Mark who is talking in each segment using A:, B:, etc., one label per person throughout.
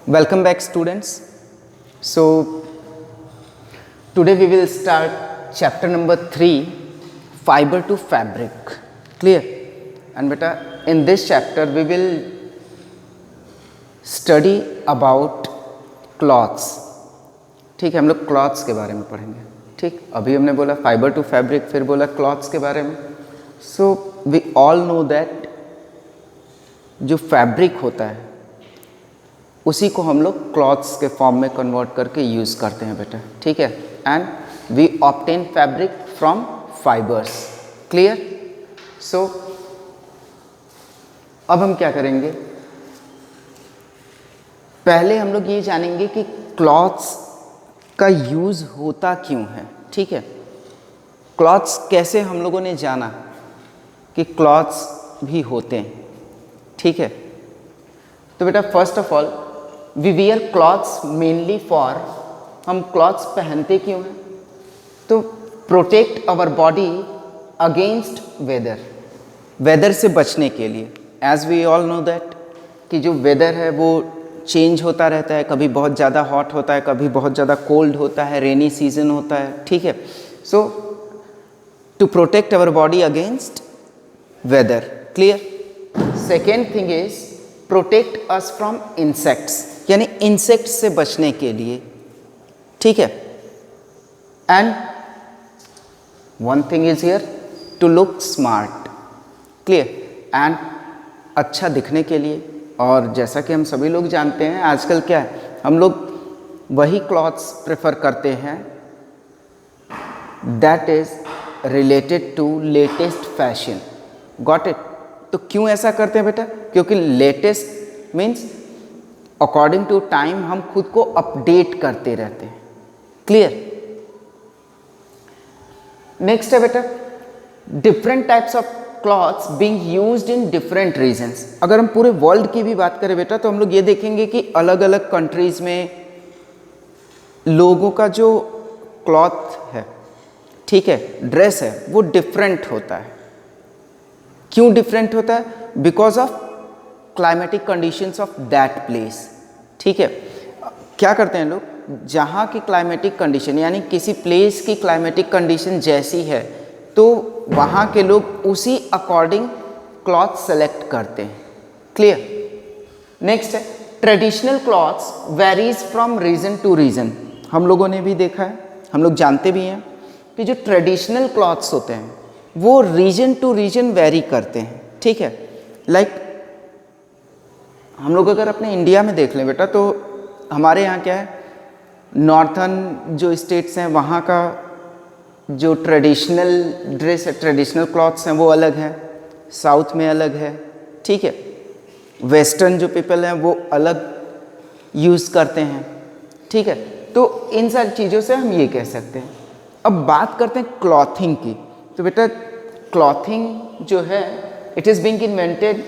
A: Welcome back, students. So today we will start chapter number 3, fiber to fabric. Clear? And beta, in this chapter we will study about cloths. ठीक है, हम लोग clothes के बारे में पढ़ेंगे. ठीक, अभी हमने बोला फाइबर टू फैब्रिक, फिर बोला क्लॉथ्स के बारे में. So we all know that जो फैब्रिक होता है उसी को हम लोग क्लॉथ्स के फॉर्म में कन्वर्ट करके यूज़ करते हैं बेटा. ठीक है, and we obtain fabric from fibres. Clear? So अब हम क्या करेंगे, पहले हम लोग ये जानेंगे कि क्लॉथ्स का यूज़ होता क्यों है. ठीक है, क्लॉथ्स कैसे हम लोगों ने जाना कि क्लॉथ्स भी होते हैं. ठीक है, तो बेटा first of all we wear clothes mainly for, हम क्लॉथ्स पहनते क्यों हैं? तो protect our body against weather, weather से बचने के लिए. As we all know that कि जो वेदर है वो चेंज होता रहता है, कभी बहुत ज़्यादा हॉट होता है, कभी बहुत ज़्यादा कोल्ड होता है, रेनी सीजन होता है. ठीक है, so to protect our body against weather. Clear? Second thing is protect us from insects, यानी इंसेक्ट्स से बचने के लिए. ठीक है, and one thing is here to look smart. Clear? And अच्छा दिखने के लिए. और जैसा कि हम सभी लोग जानते हैं आजकल क्या है, हम लोग वही क्लॉथ्स प्रेफर करते हैं that is related to latest fashion. Got it? तो क्यों ऐसा करते हैं बेटा? क्योंकि latest means according to time हम खुद को अपडेट करते रहते हैं. क्लियर? नेक्स्ट है बेटा different types of clothes being used in different regions. अगर हम पूरे वर्ल्ड की भी बात करें बेटा तो हम लोग ये देखेंगे कि अलग अलग कंट्रीज में लोगों का जो क्लॉथ है, ठीक है, ड्रेस है, वो डिफरेंट होता है. क्यों डिफरेंट होता है? Because of climatic conditions of that place. ठीक है, क्या करते हैं लोग, जहाँ की क्लाइमेटिक कंडीशन यानी किसी प्लेस की क्लाइमेटिक कंडीशन जैसी है तो वहाँ के लोग उसी अकॉर्डिंग क्लॉथ सेलेक्ट करते हैं. क्लियर? नेक्स्ट है traditional clothes varies from region to region. हम लोगों ने भी देखा है, हम लोग जानते भी हैं कि जो ट्रेडिशनल क्लॉथ्स होते हैं वो रीजन टू रीजन वेरी करते हैं. ठीक है, लाइक हम लोग अगर अपने इंडिया में देख लें बेटा तो हमारे यहाँ क्या है, नॉर्थन जो स्टेट्स हैं वहाँ का जो ट्रेडिशनल ड्रेस है, ट्रेडिशनल क्लॉथ्स हैं वो अलग हैं, साउथ में अलग है. ठीक है, वेस्टर्न जो पीपल हैं वो अलग यूज़ करते हैं. ठीक है, तो इन सारी चीज़ों से हम ये कह सकते हैं. अब बात करते हैं क्लॉथिंग की. तो बेटा क्लॉथिंग जो है it is being invented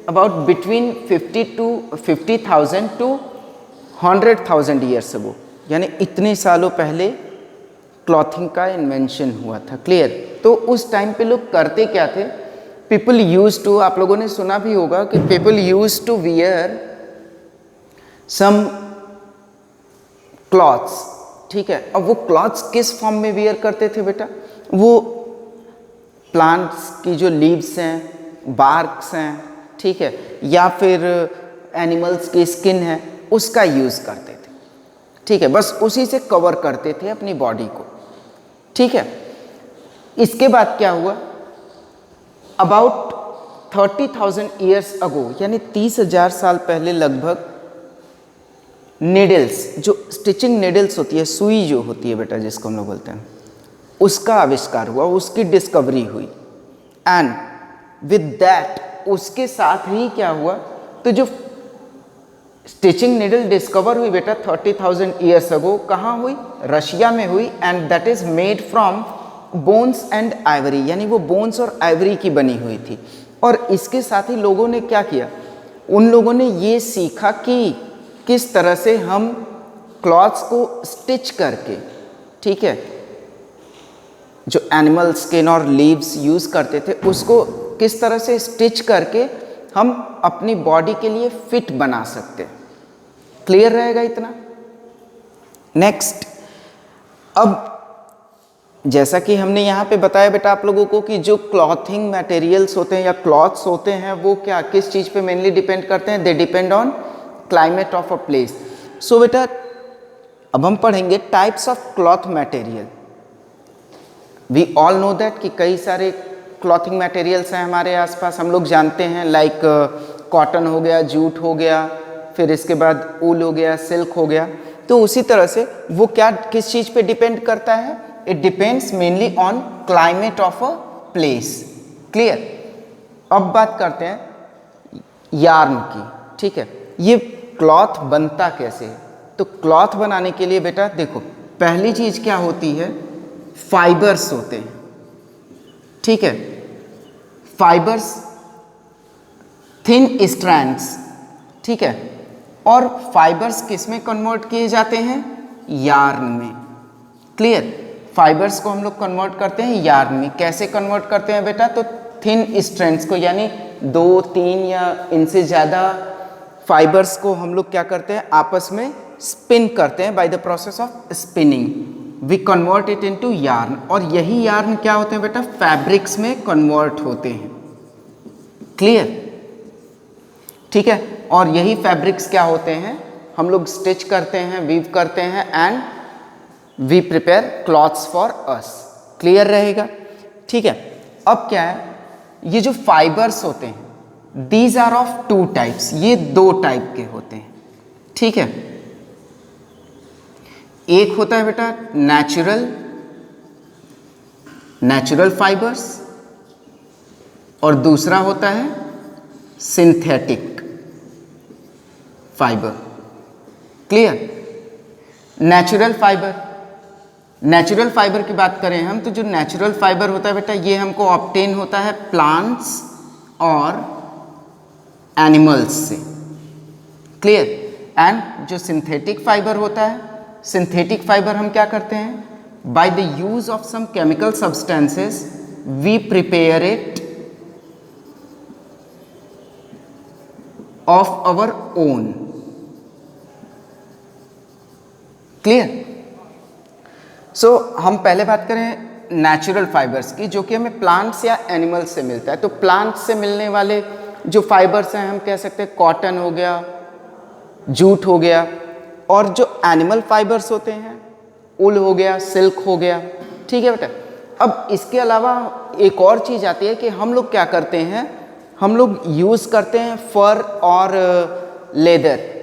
A: about between 50,000 to 100,000 years ago, यानी इतने सालों पहले क्लॉथिंग का इन्वेंशन हुआ था. क्लियर? तो उस टाइम पे लोग करते क्या थे, पीपल यूज टू, आप लोगों ने सुना भी होगा कि people use to wear some clothes. ठीक है, अब वो क्लॉथ्स किस फॉर्म में वियर करते थे बेटा? वो प्लांट्स की जो लीव्स हैं, बार्क्स हैं, ठीक है, या फिर एनिमल्स की स्किन है, उसका यूज़ करते थे. ठीक है, बस उसी से कवर करते थे अपनी बॉडी को. ठीक है, इसके बाद क्या हुआ, अबाउट 30,000 ईयर्स अगो, यानी 30,000 साल पहले लगभग, निडल्स, जो स्टिचिंग निडल्स होती है, सुई जो होती है बेटा जिसको हम लोग बोलते हैं, उसका आविष्कार हुआ, उसकी डिस्कवरी हुई. एंड विद दैट उसके साथ ही क्या हुआ, तो जो स्टिचिंग निडल डिस्कवर हुई बेटा 30,000 ईयर्स अगो, कहाँ हुई? रशिया में हुई. And that is made from bones and Ivory, यानी वो बोन्स और आइवरी की बनी हुई थी. और इसके साथ ही लोगों ने क्या किया, उन लोगों ने ये सीखा कि किस तरह से हम क्लॉथ्स को स्टिच करके, ठीक है, जो एनिमल स्किन और लीव्स यूज़ करते थे उसको किस तरह से स्टिच करके हम अपनी बॉडी के लिए फिट बना सकते हैं. क्लियर रहेगा इतना। नेक्स्ट, अब जैसा कि हमने यहाँ पे बताया बेटा आप लोगों को कि जो क्लॉथिंग मटेरियल्स होते हैं या क्लॉथ्स होते हैं वो क्या किस चीज़ पे मेनली डिपेंड करते हैं, they depend on climate of a place. So बेटा अब हम पढ़ेंगे types of cloth material. We all know that कि कई सारे क्लॉथिंग मटेरियल्स हैं हमारे आसपास, हम लोग जानते हैं, लाइक कॉटन हो गया, जूट हो गया, फिर इसके बाद ऊल हो गया, सिल्क हो गया। तो उसी तरह से वो क्या किस चीज़ पे डिपेंड करता है, it depends mainly on climate of a place. Clear. अब बात करते हैं यार्न की। ठीक है, ये क्लॉथ बनता कैसे है? तो क्लॉथ बनाने के लिए बेटा देखो, पहली चीज क्या होती है, फाइबर्स होते हैं। ठीक है, फाइबर्स, थिन स्ट्रैंड्स। ठीक है, और फाइबर्स किस में कन्वर्ट किए जाते हैं, यार्न में। क्लियर। फाइबर्स को हम लोग कन्वर्ट करते हैं यार्न में। कैसे कन्वर्ट करते हैं बेटा, तो थिन स्ट्रैंड्स को, यानी 2, 3 या इनसे ज़्यादा फाइबर्स को हम लोग क्या करते हैं, आपस में स्पिन करते हैं। By the process of spinning we convert it into yarn. और यही यार्न क्या होते हैं बेटा, फैब्रिक्स में कन्वर्ट होते हैं। क्लियर। ठीक है, और यही फैब्रिक्स क्या होते हैं, हम लोग स्टिच करते हैं, वीव करते हैं, and we prepare clothes for us. Clear रहेगा। ठीक है, अब क्या है, ये जो फाइबर्स होते हैं, दीज आर ऑफ 2 टाइप्स, ये 2 टाइप के होते हैं। ठीक है, एक होता है बेटा नेचुरल फाइबर्स, और दूसरा होता है synthetic fibre. Clear. Natural fibre की बात करें हम, तो जो नेचुरल फाइबर होता है बेटा, ये हमको ऑब्टेन होता है प्लांट्स और एनिमल्स से। क्लियर। एंड जो सिंथेटिक फाइबर होता है, सिंथेटिक फाइबर हम क्या करते हैं, by the use of some chemical substances we prepare it of our own. Clear. So हम पहले बात करें नेचुरल फाइबर्स की, जो कि हमें प्लांट्स या एनिमल्स से मिलता है। तो प्लांट्स से मिलने वाले जो फाइबर्स हैं, हम कह सकते हैं कॉटन हो गया, जूट हो गया, और जो एनिमल फाइबर्स होते हैं, ऊल हो गया, सिल्क हो गया। ठीक है बेटा। अब इसके अलावा एक और चीज़ आती है कि हम लोग क्या करते हैं, हम लोग यूज़ करते हैं फर और leather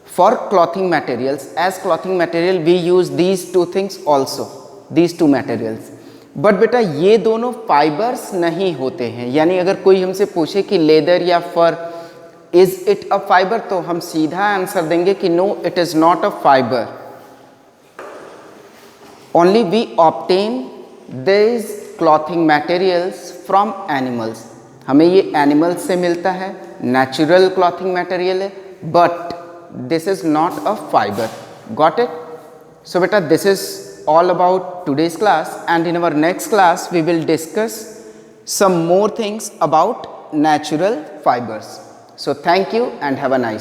A: for clothing materials. As clothing material we use these 2 things also, these 2 materials. But बेटा ये दोनों फाइबर्स नहीं होते हैं। यानी अगर कोई हमसे पूछे कि लेदर या fur is it a fibre, तो हम सीधा आंसर देंगे कि no, it is not a fibre. Only we obtain this clothing materials from animals. हमें ये एनिमल्स से मिलता है, नेचुरल क्लॉथिंग मटेरियल है, but this is not a fiber. Got it? So beta, this is all about today's class, and in our next class we will discuss some more things about natural fibers. So thank you and have a nice